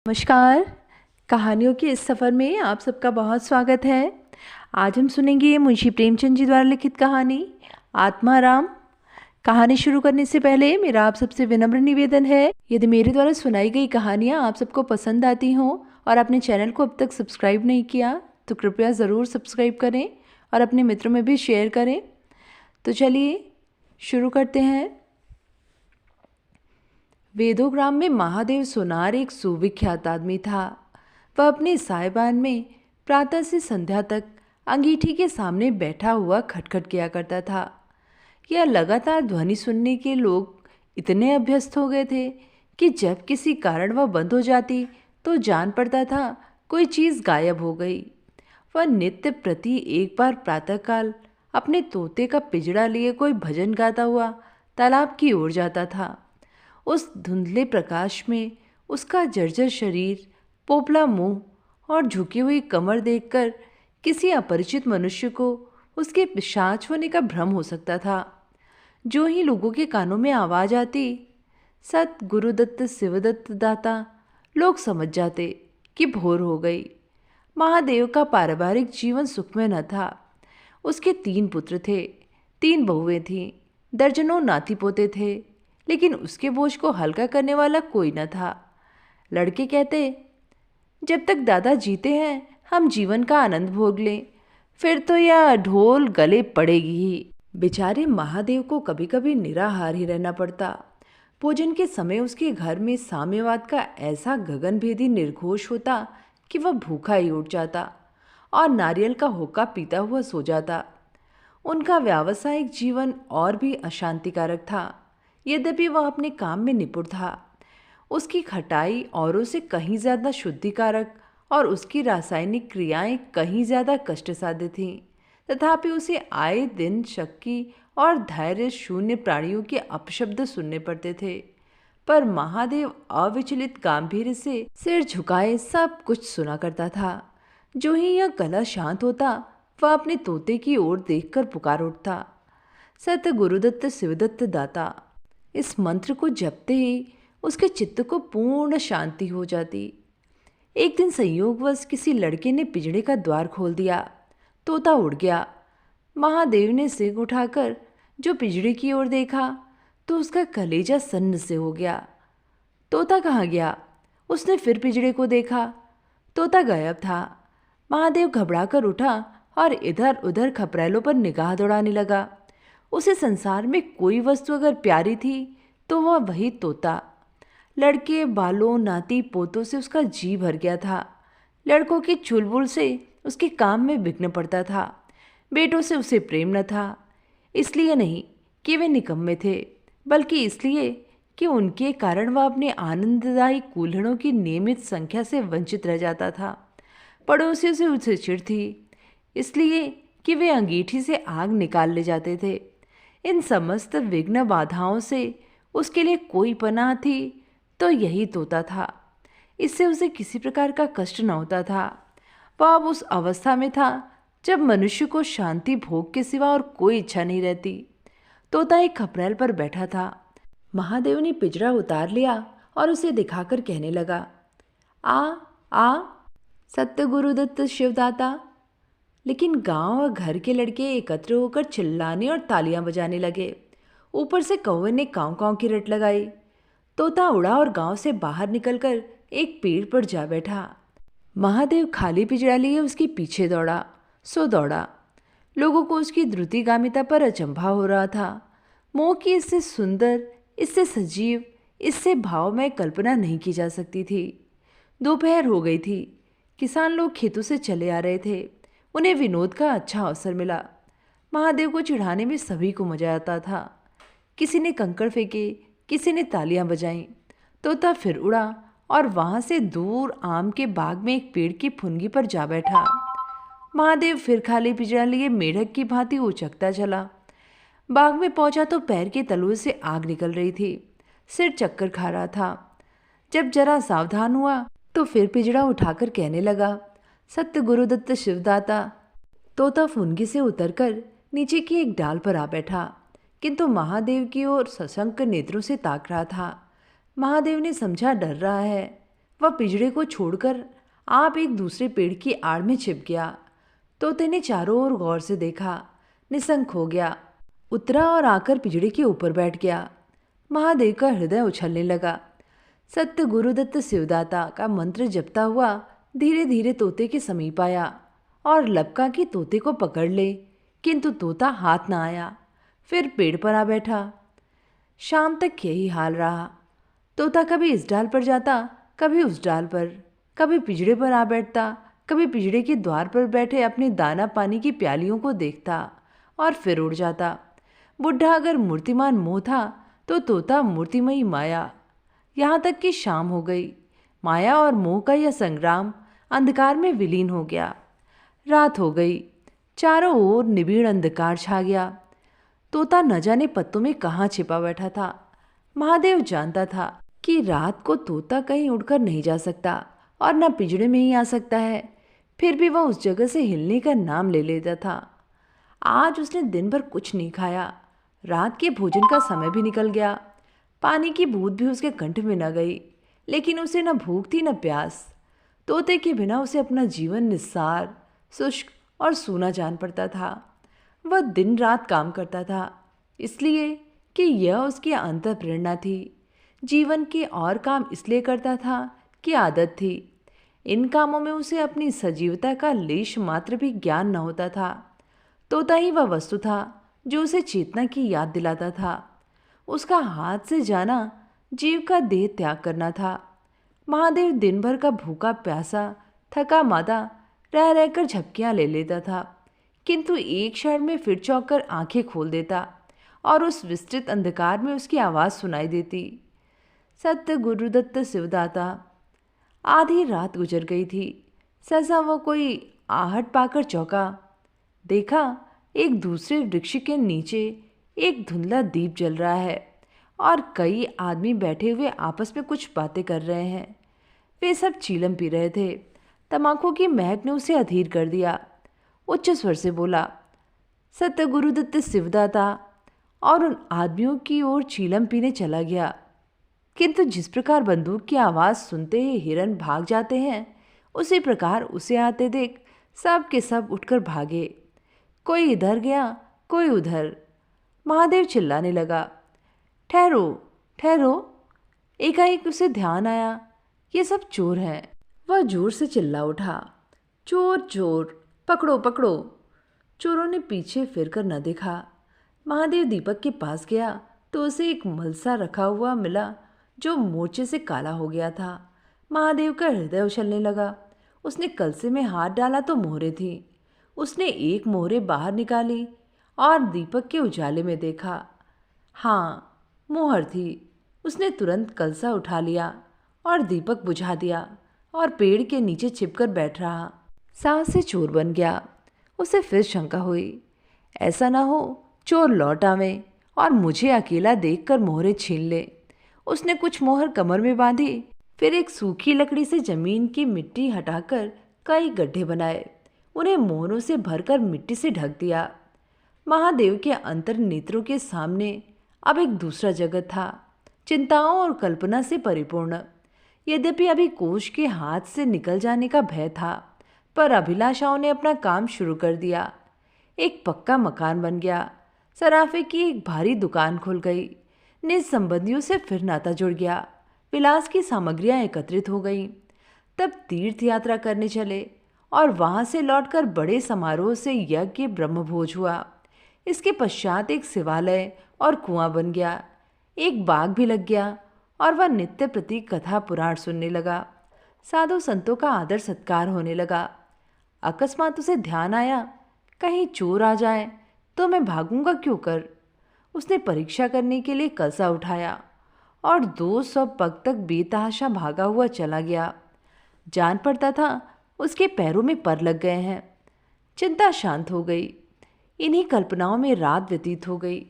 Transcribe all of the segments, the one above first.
नमस्कार। कहानियों के इस सफ़र में आप सबका बहुत स्वागत है। आज हम सुनेंगे मुंशी प्रेमचंद जी द्वारा लिखित कहानी आत्माराम। कहानी शुरू करने से पहले मेरा आप सबसे विनम्र निवेदन है, यदि मेरे द्वारा सुनाई गई कहानियाँ आप सबको पसंद आती हों और आपने चैनल को अब तक सब्सक्राइब नहीं किया तो कृपया ज़रूर सब्सक्राइब करें और अपने मित्रों में भी शेयर करें। तो चलिए शुरू करते हैं। वेदोग्राम में महादेव सोनार एक सुविख्यात आदमी था। वह अपने साहिबान में प्रातः से संध्या तक अंगीठी के सामने बैठा हुआ खटखट किया करता था। यह लगातार ध्वनि सुनने के लोग इतने अभ्यस्त हो गए थे कि जब किसी कारण वह बंद हो जाती तो जान पड़ता था कोई चीज़ गायब हो गई। वह नित्य प्रति एक बार प्रातःकाल अपने तोते का पिंजड़ा लिए कोई भजन गाता हुआ तालाब की ओर जाता था। उस धुंधले प्रकाश में उसका जर्जर शरीर, पोपला मुंह और झुकी हुई कमर देखकर किसी अपरिचित मनुष्य को उसके पिशाच होने का भ्रम हो सकता था। जो ही लोगों के कानों में आवाज आती, सत गुरुदत्त शिवदत्त दाता, लोग समझ जाते कि भोर हो गई। महादेव का पारिवारिक जीवन सुखमय न था। उसके 3 पुत्र थे, 3 बहुएं थीं, दर्जनों नाती पोते थे, लेकिन उसके बोझ को हल्का करने वाला कोई न था। लड़के कहते, जब तक दादा जीते हैं हम जीवन का आनंद भोग लें, फिर तो यह ढोल गले पड़ेगी ही। बेचारे महादेव को कभी कभी निराहार ही रहना पड़ता। भोजन के समय उसके घर में साम्यवाद का ऐसा गगनभेदी निर्घोष होता कि वह भूखा ही उठ जाता और नारियल का होका पीता हुआ सो जाता। उनका व्यावसायिक जीवन और भी अशांतिकारक था। यद्यपि वह अपने काम में निपुण था, उसकी खटाई औरों से कहीं ज़्यादा शुद्धिकारक और उसकी रासायनिक क्रियाएं कहीं ज़्यादा कष्टसाध्य थीं। तथापि उसे आए दिन शक्की और धैर्य शून्य प्राणियों के अपशब्द सुनने पड़ते थे। पर महादेव अविचलित गांभीर्य से सिर झुकाए सब कुछ सुना करता था। जो ही यह गला शांत होता, वह अपने तोते की ओर देखकर पुकार उठता, सत गुरुदत्त शिवदत्त दाता। इस मंत्र को जपते ही उसके चित्त को पूर्ण शांति हो जाती। एक दिन संयोगवश किसी लड़के ने पिंजड़े का द्वार खोल दिया। तोता उड़ गया। महादेव ने सिर उठाकर जो पिंजड़े की ओर देखा तो उसका कलेजा सन्न से हो गया। तोता कहाँ गया? उसने फिर पिंजड़े को देखा। तोता गायब था। महादेव घबरा कर उठा और इधर उधर खपरेलों पर निगाह दौड़ाने लगा। उसे संसार में कोई वस्तु अगर प्यारी थी तो वह वही तोता। लड़के बालों नाती पोतों से उसका जी भर गया था। लड़कों की चुलबुल से उसके काम में विघ्न पड़ता था। बेटों से उसे प्रेम न था, इसलिए नहीं कि वे निकम्मे थे, बल्कि इसलिए कि उनके कारण वह अपने आनंददायी कूल्हड़ों की नियमित संख्या से वंचित रह जाता था। पड़ोसियों से उसे चिढ़ थी, इसलिए कि वे अंगीठी से आग निकाल ले जाते थे। इन समस्त विघ्न बाधाओं से उसके लिए कोई पनाह थी तो यही तोता था। इससे उसे किसी प्रकार का कष्ट न होता था। वह अब उस अवस्था में था जब मनुष्य को शांति भोग के सिवा और कोई इच्छा नहीं रहती। तोता एक खपरेल पर बैठा था। महादेव ने पिंजरा उतार लिया और उसे दिखाकर कहने लगा, आ आ सत्य गुरुदत्त शिवदाता। लेकिन गांव और घर के लड़के एकत्र होकर चिल्लाने और तालियां बजाने लगे। ऊपर से कौवे ने काँव काँव की रट लगाई। तोता उड़ा और गांव से बाहर निकलकर एक पेड़ पर जा बैठा। महादेव खाली पिंजरा लिए उसके पीछे दौड़ा सो दौड़ा। लोगों को उसकी द्रुतिगामिता पर अचंभा हो रहा था। मोह की इससे सुंदर, इससे सजीव, इससे भावमय कल्पना नहीं की जा सकती थी। दोपहर हो गई थी। किसान लोग खेतों से चले आ रहे थे। उन्हें विनोद का अच्छा अवसर मिला। महादेव को चिढ़ाने में सभी को मजा आता था। किसी ने कंकड़ फेंके, किसी ने तालियां बजाईं। तोता फिर उड़ा और वहां से दूर आम के बाग में एक पेड़ की फुनगी पर जा बैठा। महादेव फिर खाली पिंजरा लिए मेढक की भांति उचकता चला। बाग में पहुंचा तो पैर के तलुए से आग निकल रही थी। सिर चक्कर खा रहा था। जब जरा सावधान हुआ तो फिर पिंजरा उठाकर कहने लगा, सत्य गुरुदत्त शिवदाता। तोता फुनगी से उतरकर नीचे की एक डाल पर आ बैठा, किंतु महादेव की ओर सशंक नेत्रों से ताक रहा था। महादेव ने समझा डर रहा है। वह पिंजड़े को छोड़कर आप एक दूसरे पेड़ की आड़ में छिप गया। तोते ने चारों ओर गौर से देखा, निसंक हो गया, उतरा और आकर पिंजड़े के ऊपर बैठ गया। महादेव का हृदय उछलने लगा। सत्य गुरुदत्त शिवदाता का मंत्र जपता हुआ धीरे धीरे तोते के समीप आया और लपका कि तोते को पकड़ ले, किंतु तोता हाथ न आया। फिर पेड़ पर आ बैठा। शाम तक यही हाल रहा। तोता कभी इस डाल पर जाता, कभी उस डाल पर, कभी पिंजड़े पर आ बैठता, कभी पिंजड़े के द्वार पर बैठे अपने दाना पानी की प्यालियों को देखता और फिर उड़ जाता। बुढ़ा अगर मूर्तिमान मोह था तो तोता मूर्तिमयी माया। यहाँ तक कि शाम हो गई। माया और मोह का यह संग्राम अंधकार में विलीन हो गया। रात हो गई। चारों ओर निबिड़ अंधकार छा गया। तोता न जाने पत्तों में कहाँ छिपा बैठा था। महादेव जानता था कि रात को तोता कहीं उड़कर नहीं जा सकता और न पिंजड़े में ही आ सकता है। फिर भी वह उस जगह से हिलने का नाम ले लेता था। आज उसने दिन भर कुछ नहीं खाया। रात के भोजन का समय भी निकल गया। पानी की बूंद भी उसके कंठ में न गई, लेकिन उसे न भूख थी न प्यास। तोते के बिना उसे अपना जीवन निस्सार, शुष्क और सूना जान पड़ता था। वह दिन रात काम करता था, इसलिए कि यह उसकी अंतःप्रेरणा थी। जीवन के और काम इसलिए करता था कि आदत थी। इन कामों में उसे अपनी सजीवता का लेश मात्र भी ज्ञान न होता था। तोता ही वह वस्तु था जो उसे चेतना की याद दिलाता था। उसका हाथ से जाना जीव का देह त्याग करना था। महादेव दिन भर का भूखा प्यासा, थका मादा रह रहकर झपकियां ले लेता था, किंतु एक क्षण में फिर चौंक कर आंखें खोल देता और उस विस्तृत अंधकार में उसकी आवाज़ सुनाई देती। सत्य गुरुदत्त शिवदाता। आधी रात गुजर गई थी। सहसा वह कोई आहट पाकर चौंका। देखा, एक दूसरे वृक्ष के नीचे एक धुंधला दीप जल रहा है और कई आदमी बैठे हुए आपस में कुछ बातें कर रहे हैं। वे सब चीलम पी रहे थे। तम्बाकू की महक ने उसे अधीर कर दिया। उच्च स्वर से बोला, सत्य गुरुदत्त शिवदाता, और उन आदमियों की ओर चीलम पीने चला गया। किंतु जिस प्रकार बंदूक की आवाज़ सुनते ही हिरन भाग जाते हैं, उसी प्रकार उसे आते देख सब के सब उठकर भागे। कोई इधर गया, कोई उधर। महादेव चिल्लाने लगा, ठहरो ठहरो। एकाएक उसे ध्यान आया, ये सब चोर हैं। वह जोर से चिल्ला उठा, चोर चोर, पकड़ो पकड़ो। चोरों ने पीछे फिरकर न देखा। महादेव दीपक के पास गया तो उसे एक मलसा रखा हुआ मिला जो मोर्चे से काला हो गया था। महादेव का हृदय उछलने लगा। उसने कलसे में हाथ डाला तो मोहरे थी। उसने एक मोहरे बाहर निकाली और दीपक के उजाले में देखा। हाँ, मोहर थी। उसने तुरंत कलसा उठा लिया और दीपक बुझा दिया और पेड़ के नीचे छिपकर बैठ रहा। सांस से चोर बन गया। उसे फिर शंका हुई, ऐसा ना हो चोर लौट आवे और मुझे अकेला देखकर मोहरे छीन ले। उसने कुछ मोहर कमर में बांधी, फिर एक सूखी लकड़ी से जमीन की मिट्टी हटाकर कई गड्ढे बनाए। उन्हें मोहरों से भरकर मिट्टी से ढक दिया। महादेव के अंतर नेत्रों के सामने अब एक दूसरा जगत था, चिंताओं और कल्पना से परिपूर्ण। यद्यपि अभी कोश के हाथ से निकल जाने का भय था, पर अभिलाषाओं ने अपना काम शुरू कर दिया। एक पक्का मकान बन गया। सराफे की एक भारी दुकान खुल गई। निज संबंधियों से फिर नाता जुड़ गया। विलास की सामग्रियां एकत्रित हो गईं। तब तीर्थ यात्रा करने चले और वहां से लौटकर बड़े समारोह से यज्ञ ब्रह्मभोज हुआ। इसके पश्चात एक शिवालय और कुआं बन गया। एक बाग भी लग गया और वह नित्य प्रति कथा पुराण सुनने लगा। साधु संतों का आदर सत्कार होने लगा। अकस्मात उसे ध्यान आया, कहीं चोर आ जाए तो मैं भागूंगा क्यों कर। उसने परीक्षा करने के लिए कलसा उठाया और 200 पग तक बेतहाशा भागा हुआ चला गया। जान पड़ता था उसके पैरों में पर लग गए हैं। चिंता शांत हो गई। इन्हीं कल्पनाओं में रात व्यतीत हो गई।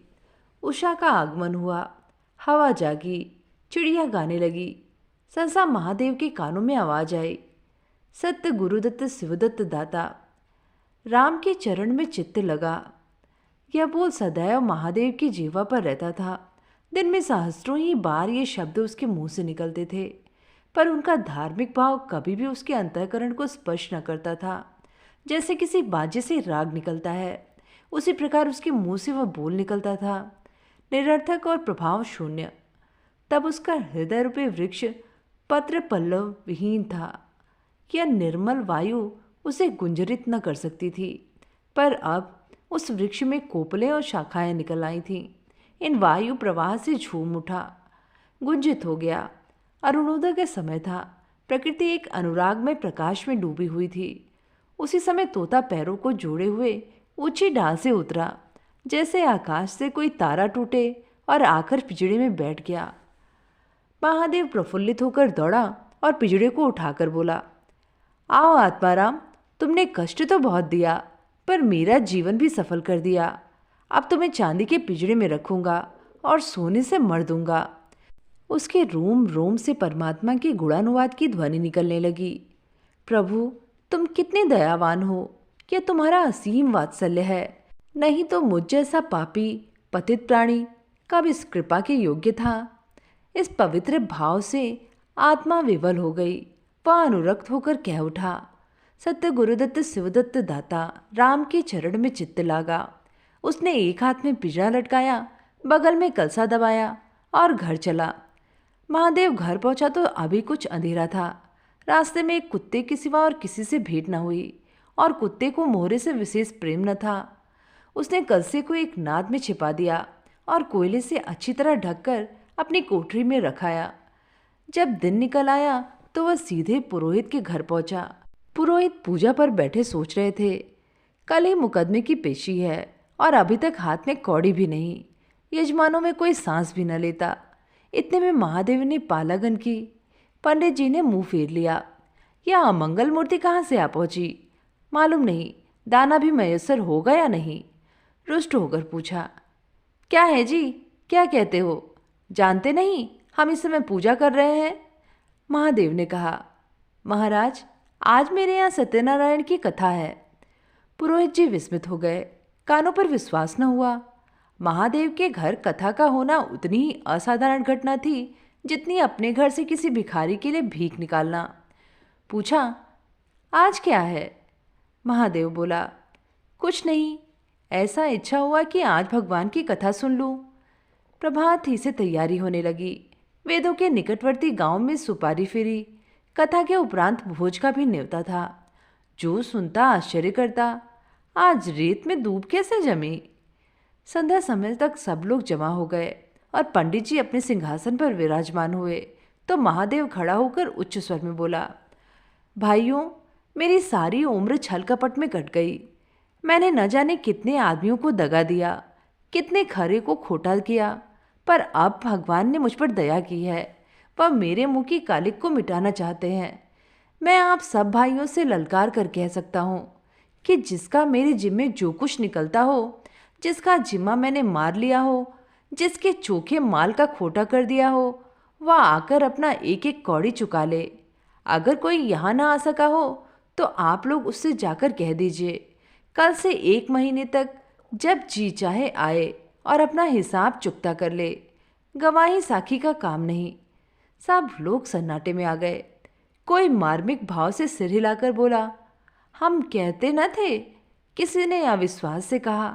उषा का आगमन हुआ। हवा जागी, चिड़िया गाने लगी। सहसा महादेव के कानों में आवाज आई, सत्य गुरुदत्त शिवदत्त दाता। राम के चरण में चित्त लगा। यह बोल सदैव महादेव की जीवा पर रहता था। दिन में सहस्त्रों ही बार ये शब्द उसके मुंह से निकलते थे, पर उनका धार्मिक भाव कभी भी उसके अंतःकरण को स्पर्श न करता था। जैसे किसी बाजे से राग निकलता है, उसी प्रकार उसके मुंह से वह बोल निकलता था, निरर्थक और प्रभाव शून्य। तब उसका हृदय रूपी वृक्ष पत्र पल्लव विहीन था। यह निर्मल वायु उसे गुंजरित न कर सकती थी, पर अब उस वृक्ष में कोपलें और शाखाएं निकल आई थीं। इन वायु प्रवाह से झूम उठा, गुंजित हो गया। अरुणोदय का समय था। प्रकृति एक अनुराग में प्रकाश में डूबी हुई थी। उसी समय तोता पैरों को जोड़े हुए ऊंची डाल से उतरा, जैसे आकाश से कोई तारा टूटे और आकर पिंजड़े में बैठ गया। महादेव प्रफुल्लित होकर दौड़ा और पिंजड़े को उठाकर बोला, आओ आत्माराम, तुमने कष्ट तो बहुत दिया, पर मेरा जीवन भी सफल कर दिया। अब तुम्हें चांदी के पिंजड़े में रखूंगा और सोने से मर दूंगा। उसके रोम रोम से परमात्मा के गुणानुवाद की ध्वनि निकलने लगी। प्रभु, तुम कितने दयावान हो, यह तुम्हारा असीम वात्सल्य है। नहीं तो मुझ जैसा पापी पतित प्राणी कब इस कृपा के योग्य था। इस पवित्र भाव से आत्मा विवल हो गई। वह अनुरक्त होकर कह उठा, सत्य गुरुदत्त शिवदत्त दाता, राम के चरण में चित्त लागा। उसने एक हाथ में पिंजरा लटकाया, बगल में कलसा दबाया और घर चला। महादेव घर पहुंचा तो अभी कुछ अंधेरा था। रास्ते में एक कुत्ते के सिवा और किसी से भेंट न हुई, और कुत्ते को मोहरे से विशेष प्रेम न था। उसने कलसे को एक नाद में छिपा दिया और कोयले से अच्छी तरह ढककर अपनी कोठरी में रखाया। जब दिन निकल आया तो वह सीधे पुरोहित के घर पहुंचा। पुरोहित पूजा पर बैठे सोच रहे थे, कल ही मुकदमे की पेशी है और अभी तक हाथ में कौड़ी भी नहीं। यजमानों में कोई सांस भी न लेता। इतने में महादेव ने पालागन की। पंडित जी ने मुंह फेर लिया। यह अमंगल मूर्ति कहाँ से आ पहुंची? मालूम नहीं, दाना भी मयस्सर होगा या नहीं। रुष्ट होकर पूछा, क्या है जी, क्या कहते हो? जानते नहीं हम इस समय पूजा कर रहे हैं? महादेव ने कहा, महाराज, आज मेरे यहाँ सत्यनारायण की कथा है। पुरोहित जी विस्मित हो गए। कानों पर विश्वास न हुआ। महादेव के घर कथा का होना उतनी ही असाधारण घटना थी जितनी अपने घर से किसी भिखारी के लिए भीख निकालना। पूछा, आज क्या है? महादेव बोला, कुछ नहीं, ऐसा इच्छा हुआ कि आज भगवान की कथा सुन लूं। प्रभात ही से तैयारी होने लगी। वेदों के निकटवर्ती गांव में सुपारी फेरी। कथा के उपरांत भोज का भी न्योता था। जो सुनता आश्चर्य करता, आज रेत में दूब कैसे जमी? संध्या समय तक सब लोग जमा हो गए और पंडित जी अपने सिंहासन पर विराजमान हुए तो महादेव खड़ा होकर उच्च स्वर में बोला, भाइयों, मेरी सारी उम्र छल कपट में कट गई। मैंने न जाने कितने आदमियों को दगा दिया, कितने खरे को खोटा किया, पर अब भगवान ने मुझ पर दया की है। वह मेरे मुंह की कालिक को मिटाना चाहते हैं। मैं आप सब भाइयों से ललकार कर कह सकता हूँ कि जिसका मेरे जिम्मे जो कुछ निकलता हो, जिसका जिम्मा मैंने मार लिया हो, जिसके चोखे माल का खोटा कर दिया हो, वह आकर अपना एक एक कौड़ी चुका ले। अगर कोई यहाँ ना आ सका हो तो आप लोग उससे जाकर कह दीजिए, कल से 1 महीने तक जब जी चाहे आए और अपना हिसाब चुकता कर ले। गवाही साखी का काम नहीं। सब लोग सन्नाटे में आ गए। कोई मार्मिक भाव से सिर हिलाकर बोला, हम कहते न थे? किसी ने अविश्वास से कहा,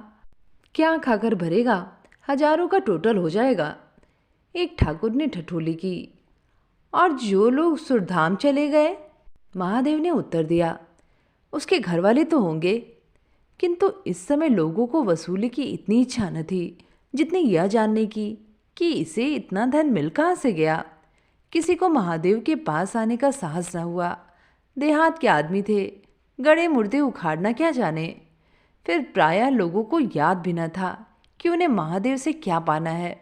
क्या खाकर भरेगा, हजारों का टोटल हो जाएगा। एक ठाकुर ने ठठोली की, और जो लोग सुरधाम चले गए? महादेव ने उत्तर दिया, उसके घर वाले तो होंगे। किंतु इस समय लोगों को वसूली की इतनी इच्छा न थी जितनी यह जानने की कि इसे इतना धन मिल कहाँ से गया। किसी को महादेव के पास आने का साहस न हुआ। देहात के आदमी थे, गड़े मुर्दे उखाड़ना क्या जाने। फिर प्रायः लोगों को याद भी न था कि उन्हें महादेव से क्या पाना है,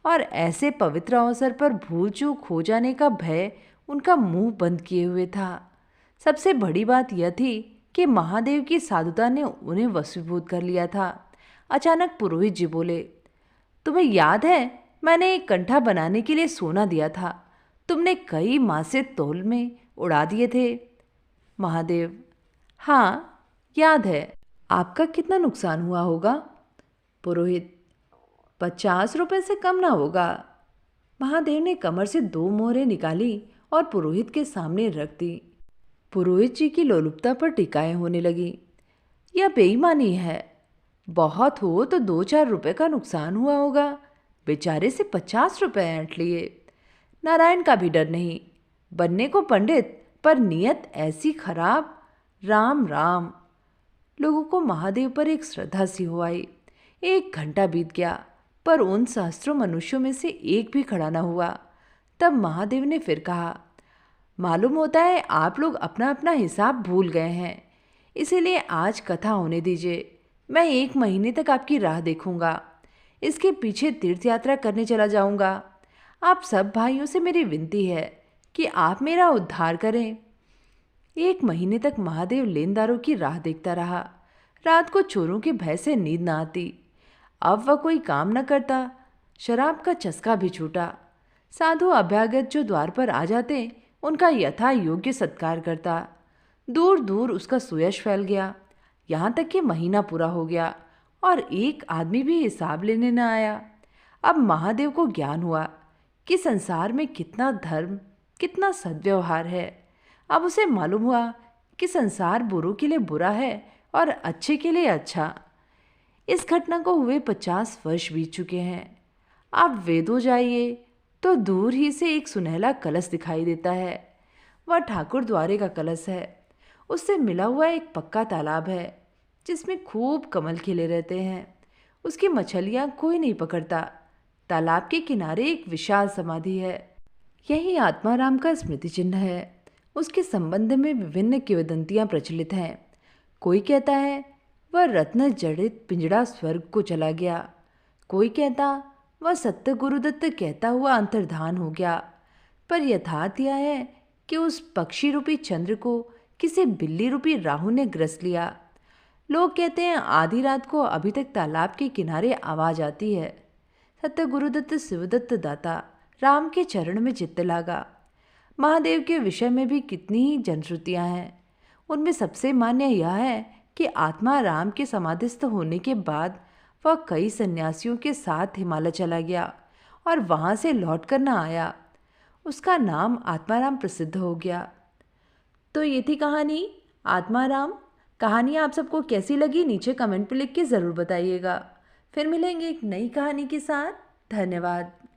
और ऐसे पवित्र अवसर पर भूल चूक हो जाने का भय उनका मुंह बंद किए हुए था। सबसे बड़ी बात यह थी कि महादेव की साधुता ने उन्हें वशीभूत कर लिया था। अचानक पुरोहित जी बोले, तुम्हें याद है मैंने एक कंठा बनाने के लिए सोना दिया था, तुमने कई मासे तौल में उड़ा दिए थे। महादेव, हाँ याद है। आपका कितना नुकसान हुआ होगा? पुरोहित, 50 रुपये से कम ना होगा। महादेव ने कमर से 2 मोहरें निकाली और पुरोहित के सामने रख दी। पुरोहित जी की लोलुपता पर टिकाएं होने लगी। यह बेईमानी है। बहुत हो तो 2-4 रुपए का नुकसान हुआ होगा। बेचारे से 50 रुपए ऐंठ लिए। नारायण का भी डर नहीं। बनने को पंडित, पर नीयत ऐसी खराब। राम राम। लोगों को महादेव पर एक श्रद्धा सी हो आई। 1 घंटा बीत गया, पर उन सहस्त्रों मनुष्यों में से एक भी खड़ा न हुआ। तब महादेव ने फिर कहा, मालूम होता है आप लोग अपना अपना हिसाब भूल गए हैं, इसीलिए आज कथा होने दीजिए। मैं 1 महीने तक आपकी राह देखूंगा। इसके पीछे तीर्थ यात्रा करने चला जाऊंगा। आप सब भाइयों से मेरी विनती है कि आप मेरा उद्धार करें। 1 महीने तक महादेव लेनदारों की राह देखता रहा। रात को चोरों के भय से नींद न आती। अब वह कोई काम न करता। शराब का चस्का भी छूटा। साधु अभ्यागत जो द्वार पर आ जाते, उनका यथा योग्य सत्कार करता। दूर दूर उसका सुयश फैल गया। यहाँ तक कि महीना पूरा हो गया और एक आदमी भी हिसाब लेने न आया। अब महादेव को ज्ञान हुआ कि संसार में कितना धर्म, कितना सद्व्यवहार है। अब उसे मालूम हुआ कि संसार बुरों के लिए बुरा है और अच्छे के लिए अच्छा। इस घटना को हुए 50 वर्ष बीत चुके हैं। आप वेदों जाइए तो दूर ही से एक सुनहला कलश दिखाई देता है। वह ठाकुर द्वारे का कलश है। उससे मिला हुआ एक पक्का तालाब है जिसमें खूब कमल खिले रहते हैं। उसकी मछलियां कोई नहीं पकड़ता। तालाब के किनारे एक विशाल समाधि है। यही आत्माराम का स्मृति चिन्ह है। उसके संबंध में विभिन्न किंवदंतियां प्रचलित हैं। कोई कहता है वह रत्न जड़ित पिंजड़ा स्वर्ग को चला गया। कोई कहता वह सत्य गुरुदत्त कहता हुआ अंतर्धान हो गया। पर यथार्थ यह है कि उस पक्षी रूपी चंद्र को किसी बिल्ली रूपी राहु ने ग्रस लिया। लोग कहते हैं आधी रात को अभी तक तालाब के किनारे आवाज आती है। सत्य गुरुदत्त शिवदत्त दाता राम के चरण में चित्त लागा। महादेव के विषय में भी कितनी ही जनश्रुतियाँ हैं। उनमें सबसे मान्य यह है कि आत्मा राम के समाधिस्थ होने के बाद वह कई सन्यासियों के साथ हिमालय चला गया और वहाँ से लौट कर न आया। उसका नाम आत्माराम प्रसिद्ध हो गया। तो ये थी कहानी आत्माराम। कहानी आप सबको कैसी लगी नीचे कमेंट पे लिख के ज़रूर बताइएगा। फिर मिलेंगे एक नई कहानी के साथ। धन्यवाद।